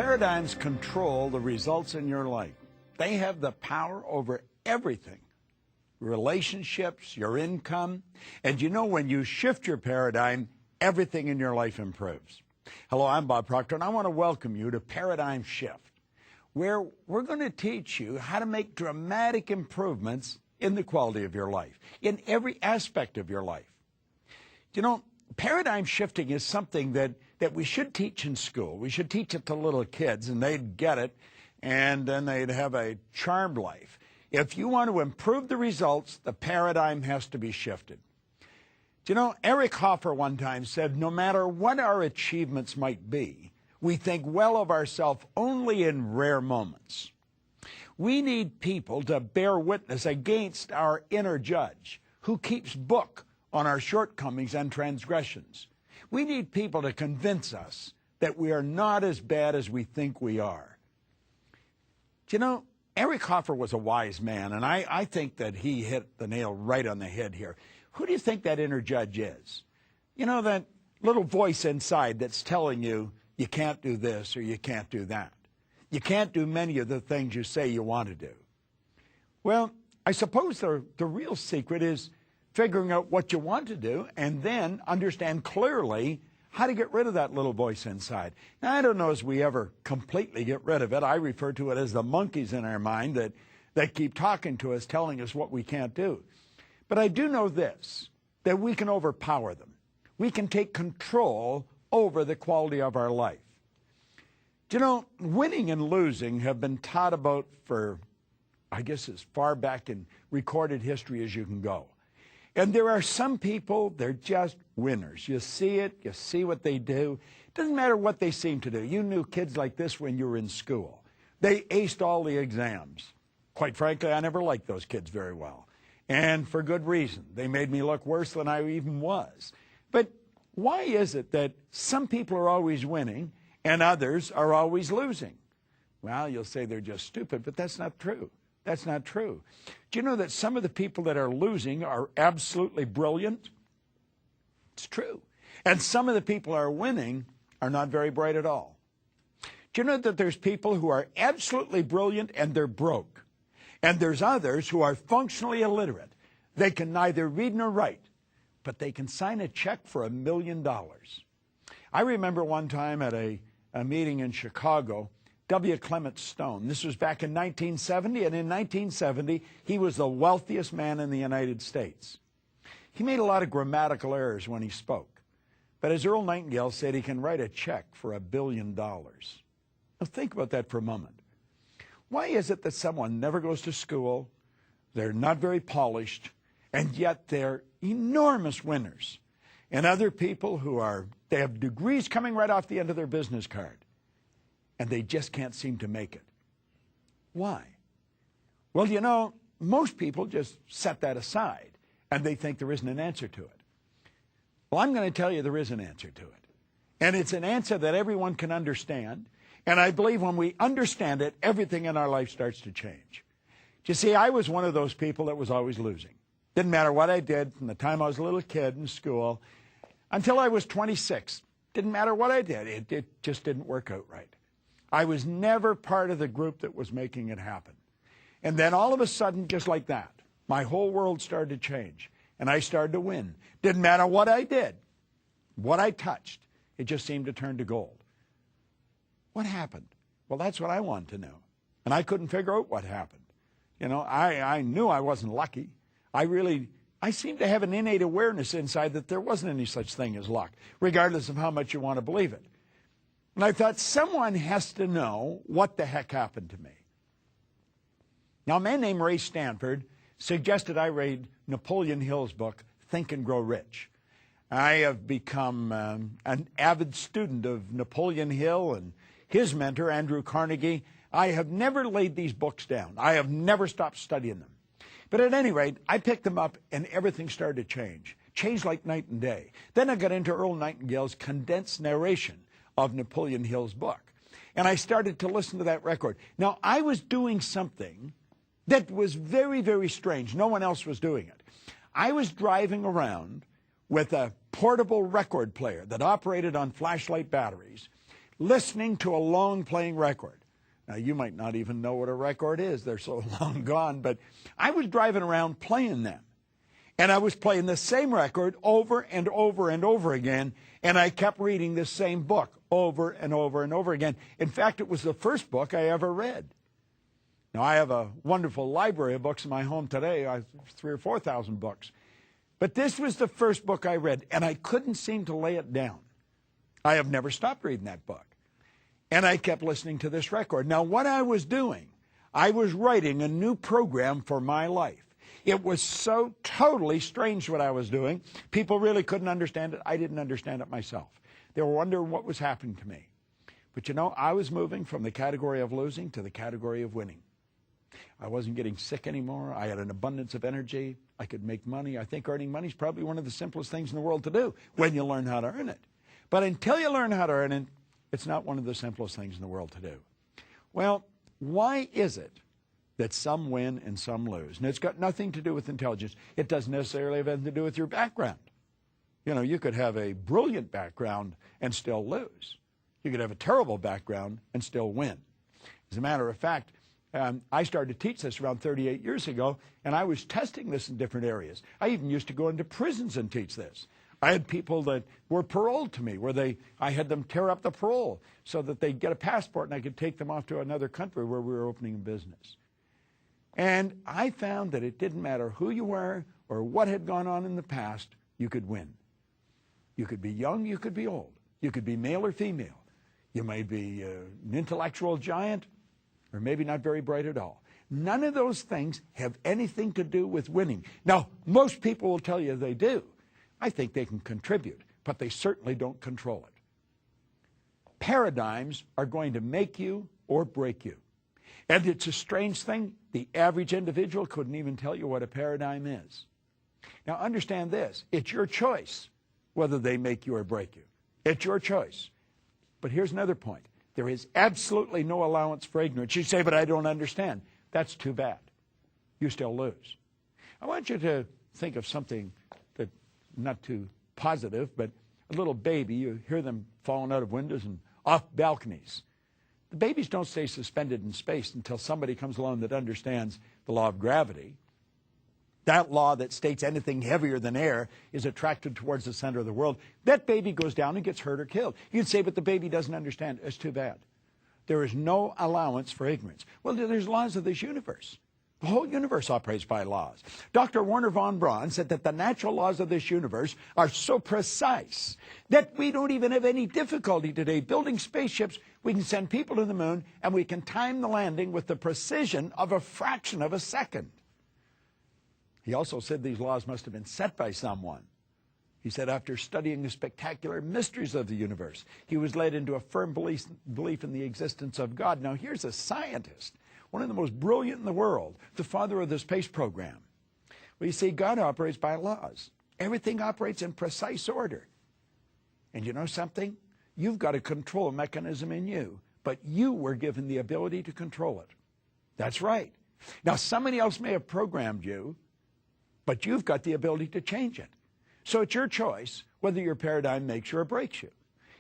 Paradigms control the results in your life. They have the power over everything. Relationships, your income. And you know, when you shift your paradigm, everything in your life improves. Hello, I'm Bob Proctor, and I want to welcome you to Paradigm Shift, where we're going to teach you how to make dramatic improvements in the quality of your life, in every aspect of your life. You know, paradigm shifting is something that we should teach in school. We should teach it to little kids, and they'd get it, and then they'd have a charmed life. If you want to improve the results, the paradigm has to be shifted. You know, Eric Hoffer one time said, no matter what our achievements might be, we think well of ourselves only in rare moments. We need people to bear witness against our inner judge, who keeps book on our shortcomings and transgressions. We need people to convince us that we are not as bad as we think we are. You know, Eric Hoffer was a wise man, and I think that he hit the nail right on the head here. Who do you think that inner judge is? You know, that little voice inside that's telling you, you can't do this or you can't do that. You can't do many of the things you say you want to do. Well, I suppose the real secret is figuring out what you want to do and then understand clearly how to get rid of that little voice inside. Now, I don't know as we ever completely get rid of it. I refer to it as the monkeys in our mind that keep talking to us, telling us what we can't do. But I do know this, that we can overpower them. We can take control over the quality of our life. You know, winning and losing have been taught about for, I guess, as far back in recorded history as you can go. And there are some people, they're just winners. You see it, you see what they do. It doesn't matter what they seem to do. You knew kids like this when you were in school. They aced all the exams. Quite frankly, I never liked those kids very well. And for good reason. They made me look worse than I even was. But why is it that some people are always winning and others are always losing? Well, you'll say they're just stupid, but that's not true. That's not true. Do you know that some of the people that are losing are absolutely brilliant? It's true. And some of the people who are winning are not very bright at all. Do you know that there's people who are absolutely brilliant and they're broke? And there's others who are functionally illiterate. They can neither read nor write, but they can sign a check for $1 million. I remember one time at a meeting in Chicago, W. Clement Stone. This was back in 1970, and in 1970, he was the wealthiest man in the United States. He made a lot of grammatical errors when he spoke, but as Earl Nightingale said, he can write a check for $1 billion. Now think about that for a moment. Why is it that someone never goes to school, they're not very polished, and yet they're enormous winners? And other people they have degrees coming right off the end of their business card, and they just can't seem to make it. Why? Well, you know, most people just set that aside, and they think there isn't an answer to it. Well, I'm going to tell you there is an answer to it. And it's an answer that everyone can understand. And I believe when we understand it, everything in our life starts to change. You see, I was one of those people that was always losing. Didn't matter what I did from the time I was a little kid in school until I was 26. Didn't matter what I did. It just didn't work out right. I was never part of the group that was making it happen. And then all of a sudden, just like that, my whole world started to change. And I started to win. Didn't matter what I did, what I touched. It just seemed to turn to gold. What happened? Well, that's what I wanted to know. And I couldn't figure out what happened. You know, I knew I wasn't lucky. I seemed to have an innate awareness inside that there wasn't any such thing as luck, regardless of how much you want to believe it. And I thought, someone has to know what the heck happened to me. Now, a man named Ray Stanford suggested I read Napoleon Hill's book, Think and Grow Rich. I have become an avid student of Napoleon Hill and his mentor, Andrew Carnegie. I have never laid these books down. I have never stopped studying them. But at any rate, I picked them up and everything started to change. Changed like night and day. Then I got into Earl Nightingale's condensed narration of Napoleon Hill's book. And I started to listen to that record. Now, I was doing something that was very, very strange. No one else was doing it. I was driving around with a portable record player that operated on flashlight batteries, listening to a long playing record. Now, you might not even know what a record is. They're so long gone. But I was driving around playing them. And I was playing the same record over and over and over again. And I kept reading the same book over and over and over again. In fact, it was the first book I ever read. Now, I have a wonderful library of books in my home today. I have 3,000 or 4,000 books. But this was the first book I read, and I couldn't seem to lay it down. I have never stopped reading that book. And I kept listening to this record. Now, what I was doing, I was writing a new program for my life. It was so totally strange what I was doing. People really couldn't understand it. I didn't understand it myself. They were wondering what was happening to me. But you know, I was moving from the category of losing to the category of winning. I wasn't getting sick anymore. I had an abundance of energy. I could make money. I think earning money is probably one of the simplest things in the world to do when you learn how to earn it. But until you learn how to earn it, it's not one of the simplest things in the world to do. Well, why is it that some win and some lose? And it's got nothing to do with intelligence. It doesn't necessarily have anything to do with your background. You know, you could have a brilliant background and still lose. You could have a terrible background and still win. As a matter of fact, I started to teach this around 38 years ago, and I was testing this in different areas. I even used to go into prisons and teach this. I had people that were paroled to me, where I had them tear up the parole so that they'd get a passport and I could take them off to another country where we were opening a business. And I found that it didn't matter who you were or what had gone on in the past, you could win. You could be young, you could be old. You could be male or female. You may be an intellectual giant, or maybe not very bright at all. None of those things have anything to do with winning. Now, most people will tell you they do. I think they can contribute, but they certainly don't control it. Paradigms are going to make you or break you. And it's a strange thing. The average individual couldn't even tell you what a paradigm is. Now, understand this. It's your choice whether they make you or break you. It's your choice. But here's another point. There is absolutely no allowance for ignorance. You say, but I don't understand. That's too bad. You still lose. I want you to think of something that, not too positive, but a little baby. You hear them falling out of windows and off balconies. The babies don't stay suspended in space until somebody comes along that understands the law of gravity. That law that states anything heavier than air is attracted towards the center of the world. That baby goes down and gets hurt or killed. You'd say, but the baby doesn't understand. It's too bad. There is no allowance for ignorance. Well, there's laws of this universe. The whole universe operates by laws. Dr. Werner von Braun said that the natural laws of this universe are so precise that we don't even have any difficulty today building spaceships. We can send people to the moon, and we can time the landing with the precision of a fraction of a second. He also said these laws must have been set by someone. He said after studying the spectacular mysteries of the universe, he was led into a firm belief in the existence of God. Now, here's a scientist, one of the most brilliant in the world, the father of the space program. Well, you see, God operates by laws. Everything operates in precise order. And you know something? You've got a control mechanism in you, but you were given the ability to control it. That's right. Now, somebody else may have programmed you, but you've got the ability to change it. So it's your choice whether your paradigm makes you or breaks you.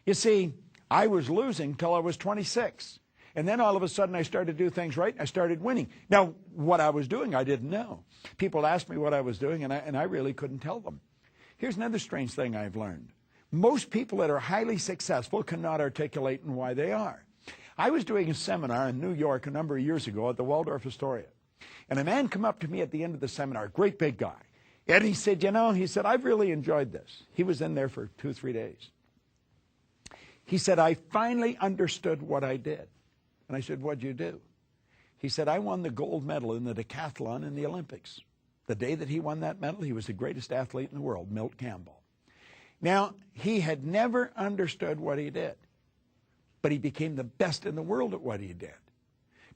You see, I was losing till I was 26. And then all of a sudden I started to do things right. I started winning. Now, what I was doing, I didn't know. People asked me what I was doing, and I really couldn't tell them. Here's another strange thing I've learned. Most people that are highly successful cannot articulate why they are. I was doing a seminar in New York a number of years ago at the Waldorf Astoria. And a man came up to me at the end of the seminar, a great big guy. And he said, you know, he said, I've really enjoyed this. He was in there for 2 or 3 days. He said, I finally understood what I did. And I said, what'd you do? He said, I won the gold medal in the decathlon in the Olympics. The day that he won that medal, he was the greatest athlete in the world, Milt Campbell. Now, he had never understood what he did, but he became the best in the world at what he did.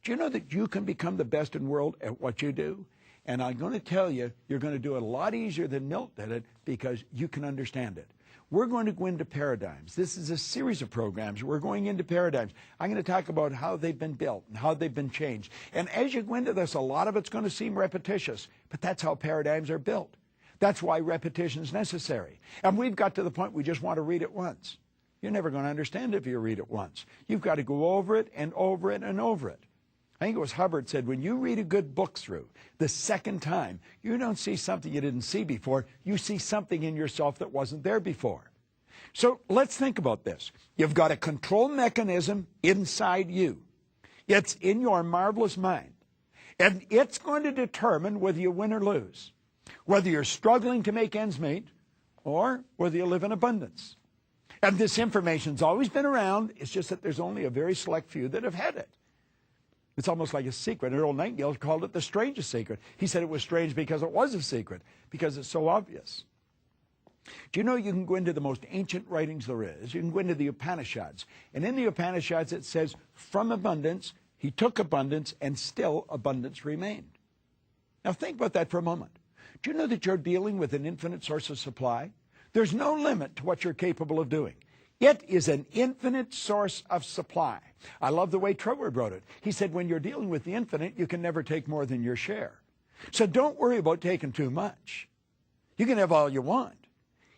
Do you know that you can become the best in the world at what you do? And I'm going to tell you, you're going to do it a lot easier than Milt did it because you can understand it. We're going to go into paradigms. This is a series of programs. We're going into paradigms. I'm going to talk about how they've been built and how they've been changed. And as you go into this, a lot of it's going to seem repetitious, but that's how paradigms are built. That's why repetition is necessary. And we've got to the point we just want to read it once. You're never going to understand it if you read it once. You've got to go over it and over it and over it. I think it was Hubbard said, when you read a good book through the second time, you don't see something you didn't see before. You see something in yourself that wasn't there before. So let's think about this. You've got a control mechanism inside you. It's in your marvelous mind. And it's going to determine whether you win or lose, whether you're struggling to make ends meet or whether you live in abundance. And this information's always been around. It's just that there's only a very select few that have had it. It's almost like a secret. Earl Nightingale called it the strangest secret. He said it was strange because it was a secret, because it's so obvious. Do you know you can go into the most ancient writings there is? You can go into the Upanishads. And in the Upanishads it says, from abundance, he took abundance, and still abundance remained. Now think about that for a moment. Do you know that you're dealing with an infinite source of supply? There's no limit to what you're capable of doing. It is an infinite source of supply. I love the way Troward wrote it. He said, when you're dealing with the infinite, you can never take more than your share. So don't worry about taking too much. You can have all you want.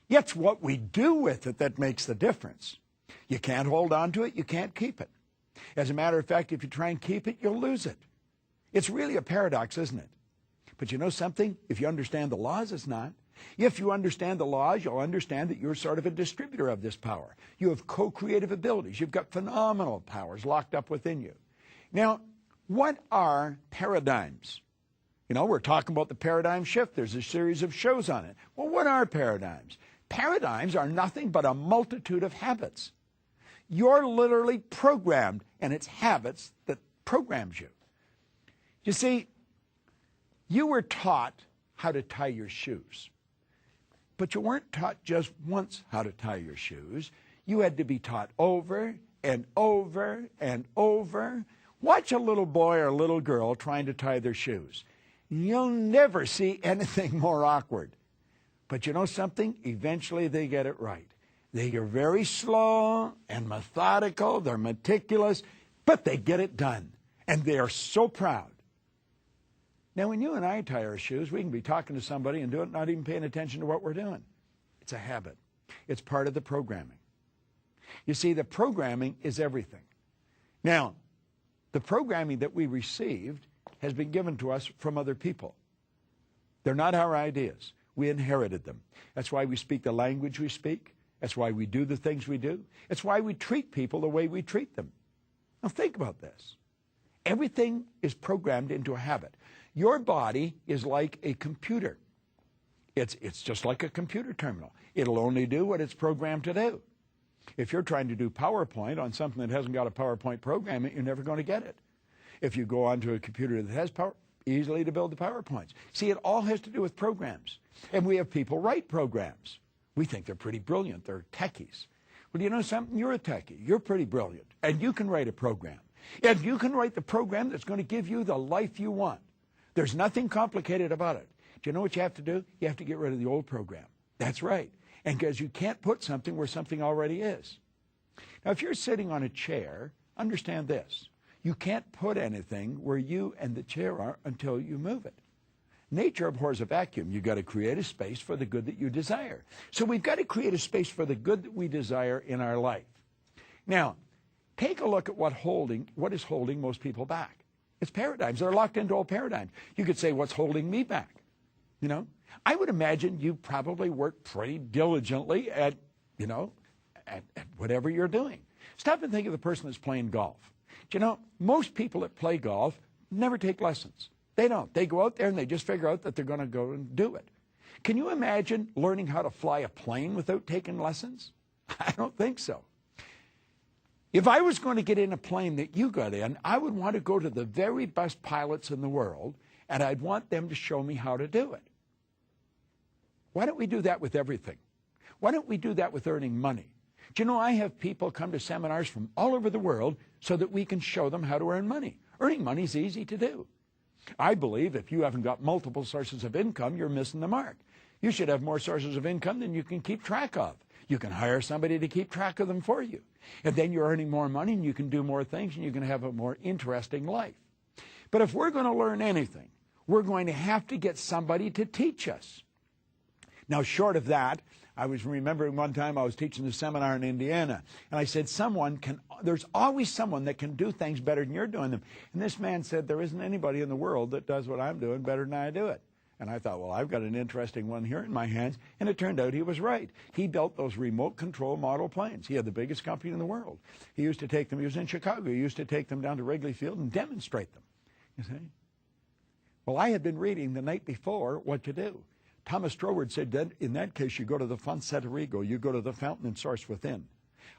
It's what we do with it that makes the difference. You can't hold on to it. You can't keep it. As a matter of fact, if you try and keep it, you'll lose it. It's really a paradox, isn't it? But you know something? If you understand the laws, it's not. If you understand the laws, you'll understand that you're sort of a distributor of this power. You have co-creative abilities. You've got phenomenal powers locked up within you. Now, what are paradigms? You know, we're talking about the paradigm shift. There's a series of shows on it. Well, what are paradigms? Paradigms are nothing but a multitude of habits. You're literally programmed, and it's habits that programs you. You see, you were taught how to tie your shoes. But you weren't taught just once how to tie your shoes. You had to be taught over and over and over. Watch a little boy or a little girl trying to tie their shoes. You'll never see anything more awkward. But you know something? Eventually they get it right. They are very slow and methodical. They're meticulous, but they get it done. And they are so proud. Now, when you and I tie our shoes, we can be talking to somebody and do it, not even paying attention to what we're doing. It's a habit. It's part of the programming. You see, the programming is everything. Now, the programming that we received has been given to us from other people. They're not our ideas. We inherited them. That's why we speak the language we speak. That's why we do the things we do. It's why we treat people the way we treat them. Now, think about this. Everything is programmed into a habit. Your body is like a computer. It's just like a computer terminal. It'll only do what it's programmed to do. If you're trying to do PowerPoint on something that hasn't got a PowerPoint program, you're never going to get it. If you go onto a computer that has power, easily to build the PowerPoints. See, it all has to do with programs. And we have people write programs. We think they're pretty brilliant. They're techies. Well, you know something? You're a techie. You're pretty brilliant. And you can write a program. And you can write the program that's going to give you the life you want. There's nothing complicated about it. Do you know what you have to do? You have to get rid of the old program. That's right. And because you can't put something where something already is. Now, if you're sitting on a chair, understand this. You can't put anything where you and the chair are until you move it. Nature abhors a vacuum. You've got to create a space for the good that you desire. So we've got to create a space for the good that we desire in our life. Now, take a look at what is holding most people back. It's paradigms. They're locked into old paradigms. You could say, what's holding me back? You know, I would imagine you probably work pretty diligently at whatever you're doing. Stop and think of the person that's playing golf. Do you know, most people that play golf never take lessons. They don't. They go out there and they just figure out that they're going to go and do it. Can you imagine learning how to fly a plane without taking lessons? I don't think so. If I was going to get in a plane that you got in, I would want to go to the very best pilots in the world, and I'd want them to show me how to do it. Why don't we do that with everything? Why don't we do that with earning money? Do you know, I have people come to seminars from all over the world so that we can show them how to earn money. Earning money is easy to do. I believe if you haven't got multiple sources of income, you're missing the mark. You should have more sources of income than you can keep track of. You can hire somebody to keep track of them for you. And then you're earning more money and you can do more things and you can have a more interesting life. But if we're going to learn anything, we're going to have to get somebody to teach us. Now, short of that, I was remembering one time I was teaching a seminar in Indiana, and I said, there's always someone that can do things better than you're doing them. And this man said, there isn't anybody in the world that does what I'm doing better than I do it. And I thought, well, I've got an interesting one here in my hands. And it turned out he was right. He built those remote control model planes. He had the biggest company in the world. He used to take them, he was in Chicago, he used to take them down to Wrigley Field and demonstrate them. You see? Well, I had been reading the night before what to do. Thomas Stroward said that in that case, you go to the Fonte Rigo, you go to the fountain and source within.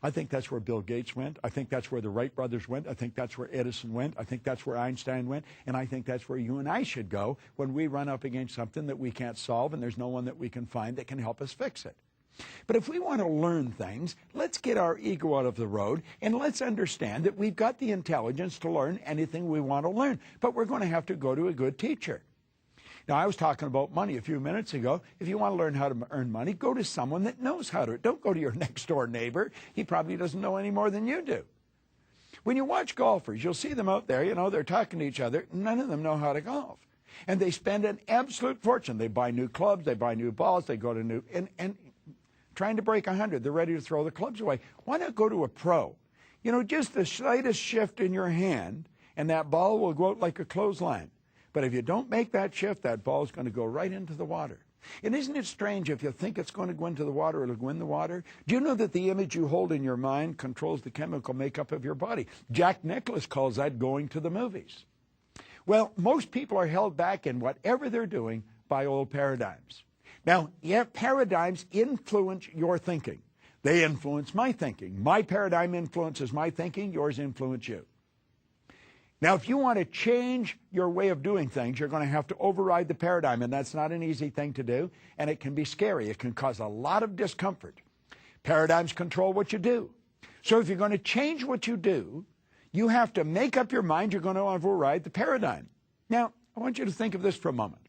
I think that's where Bill Gates went. I think that's where the Wright brothers went. I think that's where Edison went. I think that's where Einstein went. And I think that's where you and I should go when we run up against something that we can't solve and there's no one that we can find that can help us fix it. But if we want to learn things, let's get our ego out of the road and let's understand that we've got the intelligence to learn anything we want to learn. But we're going to have to go to a good teacher. Now, I was talking about money a few minutes ago. If you want to learn how to earn money, go to someone that knows how to. Don't go to your next-door neighbor. He probably doesn't know any more than you do. When you watch golfers, you'll see them out there, they're talking to each other. None of them know how to golf. And they spend an absolute fortune. They buy new clubs, they buy new balls, they go to new, and trying to break 100, they're ready to throw the clubs away. Why not go to a pro? Just the slightest shift in your hand, and that ball will go out like a clothesline. But if you don't make that shift, that ball is going to go right into the water. And isn't it strange if you think it's going to go into the water, it'll go in the water? Do you know that the image you hold in your mind controls the chemical makeup of your body? Jack Nicklaus calls that going to the movies. Well, most people are held back in whatever they're doing by old paradigms. Now, paradigms influence your thinking. They influence my thinking. My paradigm influences my thinking. Yours influence you. Now, if you want to change your way of doing things, you're going to have to override the paradigm, and that's not an easy thing to do, and it can be scary. It can cause a lot of discomfort. Paradigms control what you do. So if you're going to change what you do, you have to make up your mind you're going to override the paradigm. Now, I want you to think of this for a moment.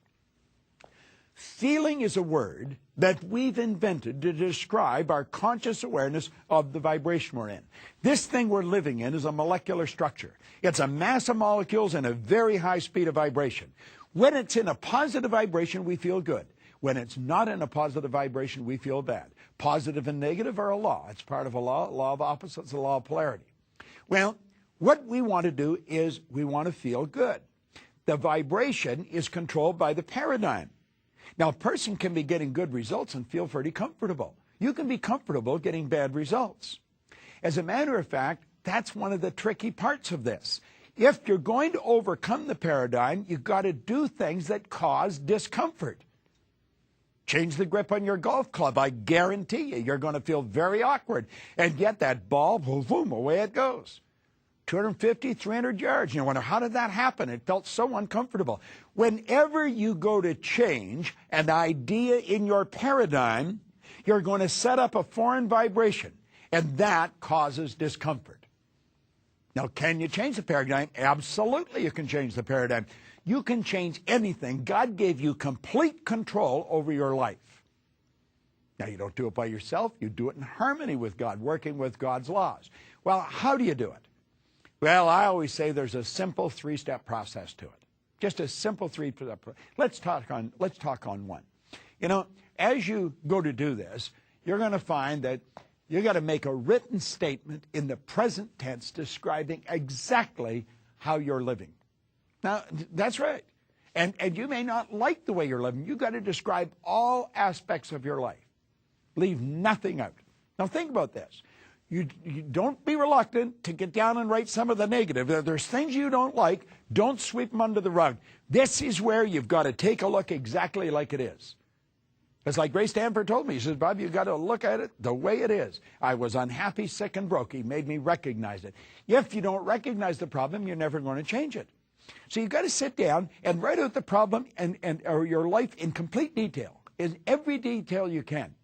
Feeling is a word that we've invented to describe our conscious awareness of the vibration we're in. This thing we're living in is a molecular structure. It's a mass of molecules and a very high speed of vibration. When it's in a positive vibration, we feel good. When it's not in a positive vibration, we feel bad. Positive and negative are a law. It's part of a law of opposites, a law of polarity. Well, what we want to do is we want to feel good. The vibration is controlled by the paradigm. Now, a person can be getting good results and feel pretty comfortable. You can be comfortable getting bad results. As a matter of fact, that's one of the tricky parts of this. If you're going to overcome the paradigm, you've got to do things that cause discomfort. Change the grip on your golf club. I guarantee you're going to feel very awkward. And yet that ball, boom, boom, away it goes. 250, 300 yards. You wonder, how did that happen? It felt so uncomfortable. Whenever you go to change an idea in your paradigm, you're going to set up a foreign vibration, and that causes discomfort. Now, can you change the paradigm? Absolutely, you can change the paradigm. You can change anything. God gave you complete control over your life. Now, you don't do it by yourself. You do it in harmony with God, working with God's laws. Well, how do you do it? Well, I always say there's a simple three-step process to it. Just a simple three-step process. Let's talk on one. As you go to do this, you're going to find that you got to make a written statement in the present tense describing exactly how you're living. Now, that's right. And you may not like the way you're living. You've got to describe all aspects of your life. Leave nothing out. Now, think about this. You don't be reluctant to get down and write some of the negative. If there's things you don't like, don't sweep them under the rug. This is where you've got to take a look exactly like it is. It's like Ray Stanford told me. He says, Bob, you've got to look at it the way it is. I was unhappy, sick, and broke. He made me recognize it. If you don't recognize the problem, you're never going to change it. So you've got to sit down and write out the problem or your life in complete detail, in every detail you can.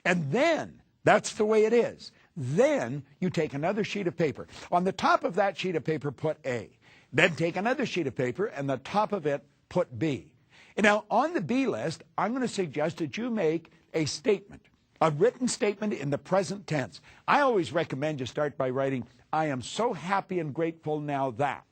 And then, that's the way it is. Then you take another sheet of paper. On the top of that sheet of paper, put A. Then take another sheet of paper, and the top of it, put B. And now, on the B list, I'm going to suggest that you make a statement, a written statement in the present tense. I always recommend you start by writing, I am so happy and grateful now that.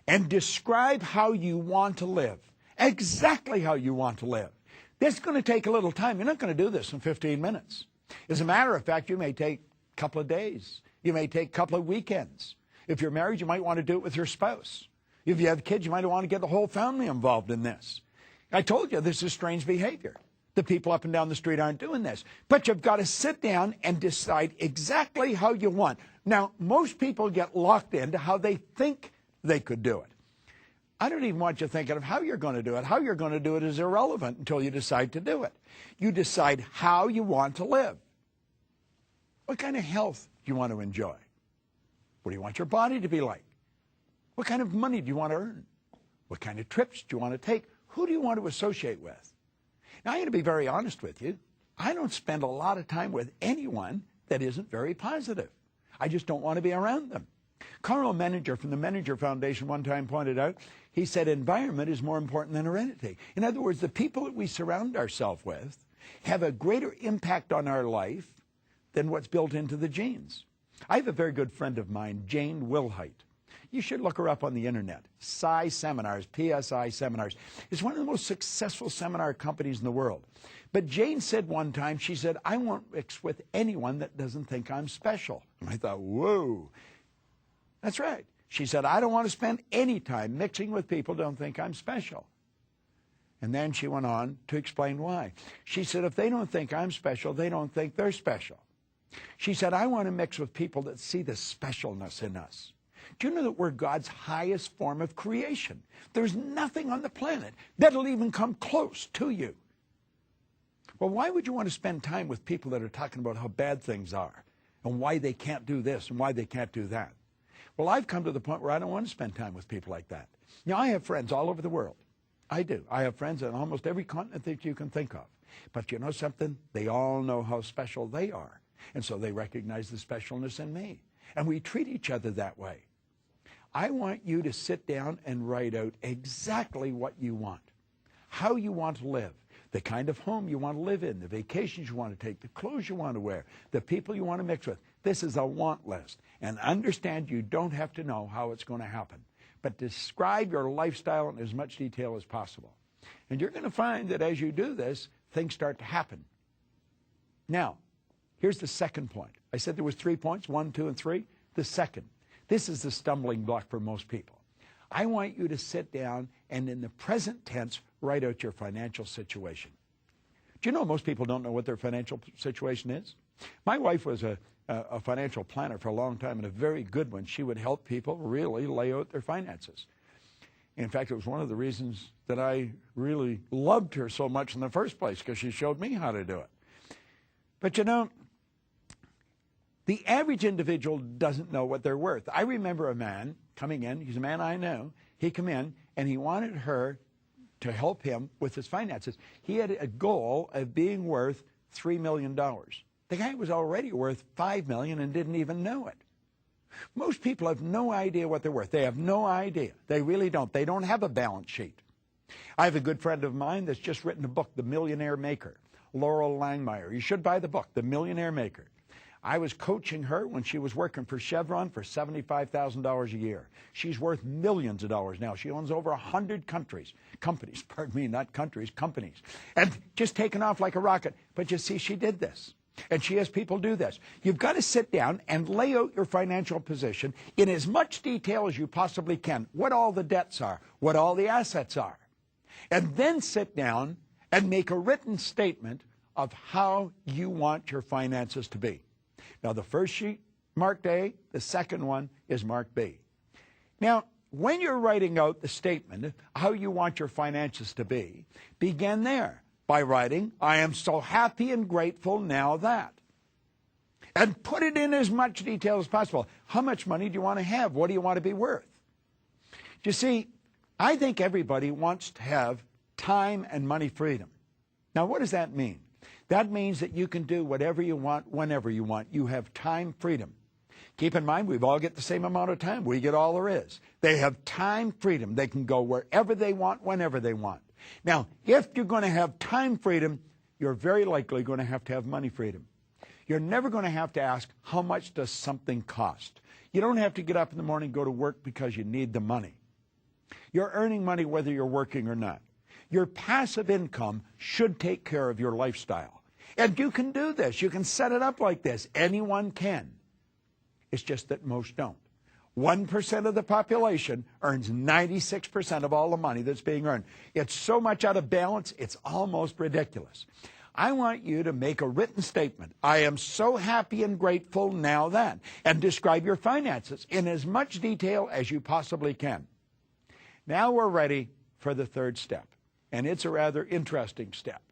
And describe how you want to live, exactly how you want to live. This is going to take a little time. You're not going to do this in 15 minutes. As a matter of fact, you may take a couple of days. You may take a couple of weekends. If you're married, you might want to do it with your spouse. If you have kids, you might want to get the whole family involved in this. I told you this is strange behavior. The people up and down the street aren't doing this. But you've got to sit down and decide exactly how you want. Now, most people get locked into how they think they could do it. I don't even want you thinking of how you're going to do it. How you're going to do it is irrelevant until you decide to do it. You decide how you want to live. What kind of health do you want to enjoy? What do you want your body to be like? What kind of money do you want to earn? What kind of trips do you want to take? Who do you want to associate with? Now, I'm going to be very honest with you. I don't spend a lot of time with anyone that isn't very positive. I just don't want to be around them. Carl Menninger from the Menninger Foundation one time pointed out, he said environment is more important than heredity. In other words, the people that we surround ourselves with have a greater impact on our life than what's built into the genes. I have a very good friend of mine, Jane Wilhite. You should look her up on the internet. PSI Seminars, PSI Seminars. It's one of the most successful seminar companies in the world. But Jane said one time, she said, I won't mix with anyone that doesn't think I'm special. And I thought, whoa. That's right. She said, I don't want to spend any time mixing with people who don't think I'm special. And then she went on to explain why. She said, if they don't think I'm special, they don't think they're special. She said, I want to mix with people that see the specialness in us. Do you know that we're God's highest form of creation? There's nothing on the planet that'll even come close to you. Well, why would you want to spend time with people that are talking about how bad things are and why they can't do this and why they can't do that? Well, I've come to the point where I don't want to spend time with people like that. Now, I have friends all over the world. I do. I have friends on almost every continent that you can think of. But you know something? They all know how special they are. And so they recognize the specialness in me. And we treat each other that way. I want you to sit down and write out exactly what you want, how you want to live, the kind of home you want to live in, the vacations you want to take, the clothes you want to wear, the people you want to mix with. This is a want list. And understand you don't have to know how it's going to happen. But describe your lifestyle in as much detail as possible. And you're going to find that as you do this, things start to happen. Now, here's the second point. I said there was 3 points, 1, 2, and 3. The second. This is the stumbling block for most people. I want you to sit down and in the present tense, write out your financial situation. Do you know most people don't know what their financial situation is? My wife was a financial planner for a long time and a very good one. She would help people really lay out their finances. In fact, it was one of the reasons that I really loved her so much in the first place, because she showed me how to do it. But you know, the average individual doesn't know what they're worth. I remember a man coming in. He's a man I know. He came in, and he wanted her to help him with his finances. He had a goal of being worth $3 million. The guy was already worth $5 million and didn't even know it. Most people have no idea what they're worth. They have no idea. They really don't. They don't have a balance sheet. I have a good friend of mine that's just written a book, The Millionaire Maker, Laurel Langmeyer. You should buy the book, The Millionaire Maker. I was coaching her when she was working for Chevron for $75,000 a year. She's worth millions of dollars now. She owns over 100 companies, not countries, companies. And just taken off like a rocket. But you see, she did this. And she has people do this. You've got to sit down and lay out your financial position in as much detail as you possibly can. What all the debts are, what all the assets are. And then sit down and make a written statement of how you want your finances to be. Now, the first sheet, marked A. The second one is marked B. Now, when you're writing out the statement, how you want your finances to be, begin there by writing, I am so happy and grateful now that. And put it in as much detail as possible. How much money do you want to have? What do you want to be worth? You see, I think everybody wants to have time and money freedom. Now, what does that mean? That means that you can do whatever you want, whenever you want. You have time freedom. Keep in mind, we all get the same amount of time. We get all there is. They have time freedom. They can go wherever they want, whenever they want. Now, if you're going to have time freedom, you're very likely going to have money freedom. You're never going to have to ask, how much does something cost? You don't have to get up in the morning and go to work because you need the money. You're earning money whether you're working or not. Your passive income should take care of your lifestyle. And you can do this. You can set it up like this. Anyone can. It's just that most don't. 1% of the population earns 96% of all the money that's being earned. It's so much out of balance, it's almost ridiculous. I want you to make a written statement. I am so happy and grateful now that, and describe your finances in as much detail as you possibly can. Now we're ready for the third step, and it's a rather interesting step.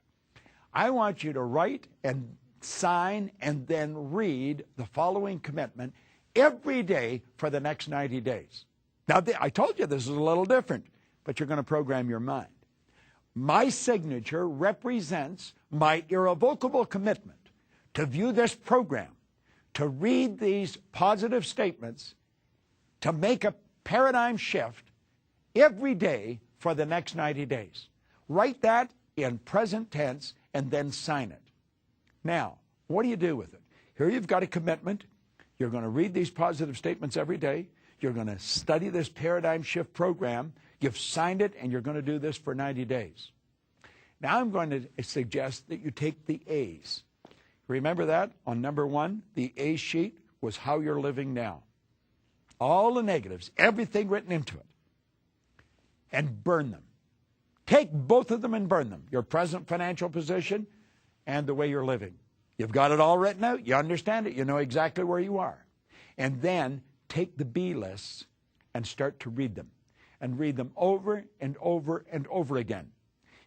I want you to write and sign and then read the following commitment every day for the next 90 days. Now, I told you this is a little different, but you're going to program your mind. My signature represents my irrevocable commitment to view this program, to read these positive statements, to make a paradigm shift every day for the next 90 days. Write that in present tense and then sign it. Now, what do you do with it? Here you've got a commitment. You're going to read these positive statements every day. You're going to study this paradigm shift program. You've signed it, and you're going to do this for 90 days. Now I'm going to suggest that you take the A's. Remember that? On number 1, the A sheet was how you're living now. All the negatives, everything written into it. And burn them. Take both of them and burn them. Your present financial position and the way you're living. You've got it all written out. You understand it. You know exactly where you are. And then take the B lists and start to read them. And read them over and over and over again.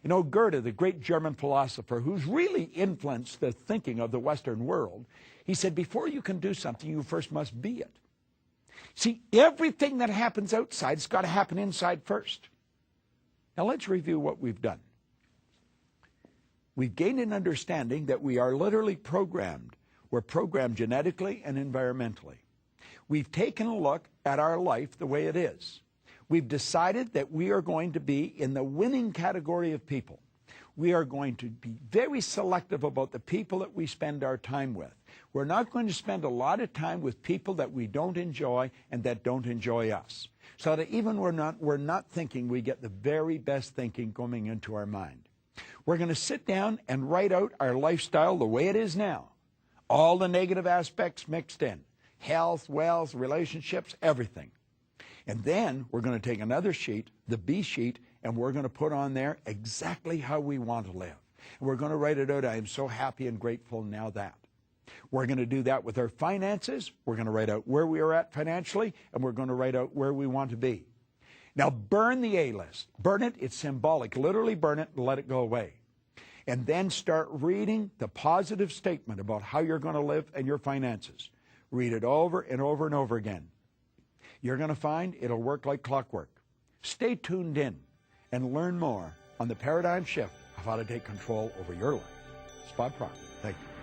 You know, Goethe, the great German philosopher who's really influenced the thinking of the Western world, he said, before you can do something, you first must be it. See, everything that happens outside has got to happen inside first. Now let's review what we've done. We've gained an understanding that we are literally programmed. We're programmed genetically and environmentally. We've taken a look at our life the way it is. We've decided that we are going to be in the winning category of people. We are going to be very selective about the people that we spend our time with. We're not going to spend a lot of time with people that we don't enjoy and that don't enjoy us. So that even we're not thinking, we get the very best thinking coming into our mind. We're going to sit down and write out our lifestyle the way it is now. All the negative aspects mixed in. Health, wealth, relationships, everything. And then we're going to take another sheet, the B sheet, and we're going to put on there exactly how we want to live. And we're going to write it out, I am so happy and grateful now that. We're going to do that with our finances. We're going to write out where we are at financially, and we're going to write out where we want to be. Now burn the A list. Burn it, it's symbolic. Literally burn it and let it go away. And then start reading the positive statement about how you're going to live and your finances. Read it over and over and over again. You're going to find it'll work like clockwork. Stay tuned in and learn more on the paradigm shift of how to take control over your life. It's Bob Proctor. Thank you.